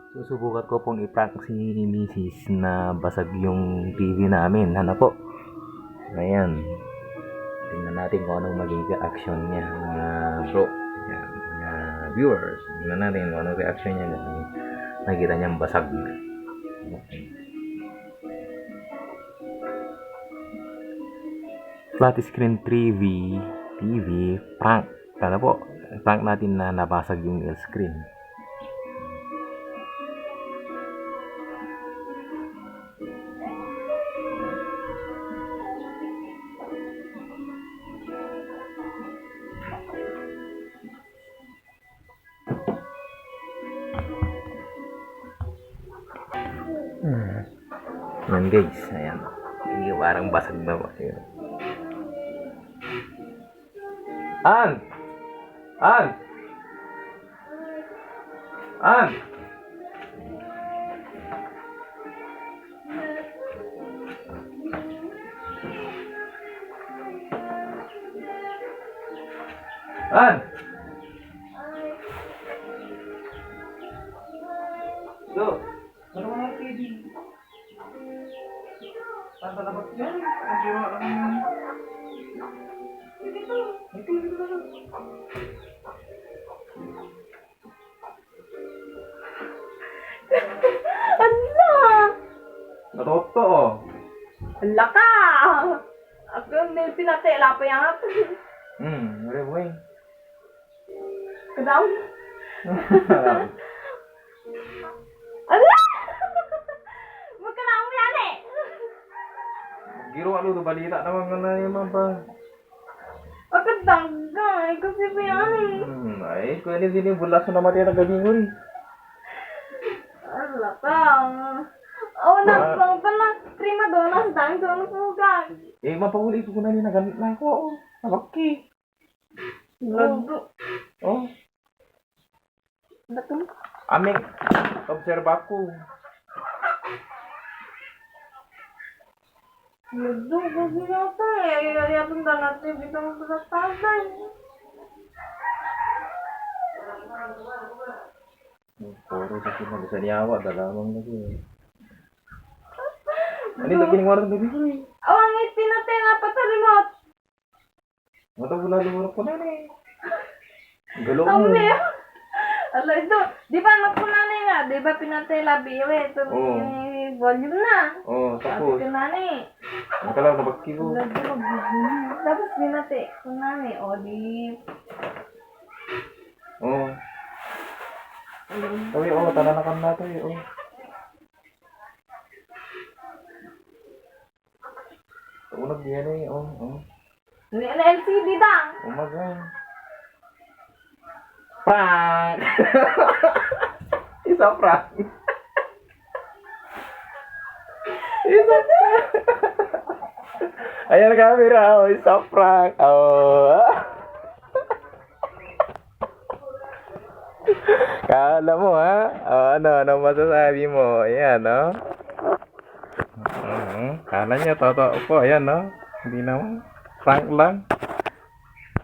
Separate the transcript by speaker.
Speaker 1: Susubukan ko pong i-prank si Mrs. na basag yung TV namin. Ano po? Ayan. Tingnan natin kung anong maging reaction niya, mga bro. Ayan, mga viewers. Tingnan natin kung anong reaction niya kung nakita niyang basag. Okay. Flat screen TV prank. Ano po? Prank natin na nabasag yung screen. Yan guys, ayan. Hindi parang basag na ba? An! An! An! An! So, ano mga TV? Tanda na ba yan? Ang jiwa lang yan. Ito.
Speaker 2: Ala!
Speaker 1: Natotoo.
Speaker 2: Ala ka! Ako may pinatela pa yan.
Speaker 1: Wala boy.
Speaker 2: Kadam? Ala! Magkanaw mo yan eh!
Speaker 1: Giro ano to balita naman nga na yung mga ba?
Speaker 2: Pagkadangga eh, kasi pa yan eh.
Speaker 1: Ay, kung ano din yung bulas na namatay na galingon.
Speaker 2: Ala ka! Oh, nagpang pala. Prima donas dahil sa ano po ka.
Speaker 1: Mapahuli ko na rin na ganit na ako. Nabaki.
Speaker 2: Lado.
Speaker 1: Oh,
Speaker 2: Bato?
Speaker 1: aming obserba ko.
Speaker 2: Lado, kasi yata eh. Yatong natin, bitang sa tatay.
Speaker 1: Puro sa kinag sa niyawa, dalawang lagi. Ano ito ginagawa ng gabi ko eh?
Speaker 2: Awangit pinatay nga pa sa remote.
Speaker 1: Matawala lumurok ko na eh. Galo mo.
Speaker 2: Ang liya. Ala ito, di ba napunanay nga? Di ba pinatay labi eh? Ito
Speaker 1: Oo.
Speaker 2: yung volume na.
Speaker 1: Oh,
Speaker 2: Tapos
Speaker 1: tapos.
Speaker 2: pinanay.
Speaker 1: Nakalaw, nabaki ko.
Speaker 2: Tapos pinatay. Kunanay, o di.
Speaker 1: Oh. Sabi, oh, tananakan na ito eh. Oh. Unag yan eh. Oh.
Speaker 2: LCD dang.
Speaker 1: Oh my God. Prank! Isa prank. Isa prank. Ayan camera. Oh, isa prank. Oh. Kala mo ha? Oh, ano masasabi mo? Ayan, no? Kala niya totoo po. Ayan, no? Hindi naman. Prank lang.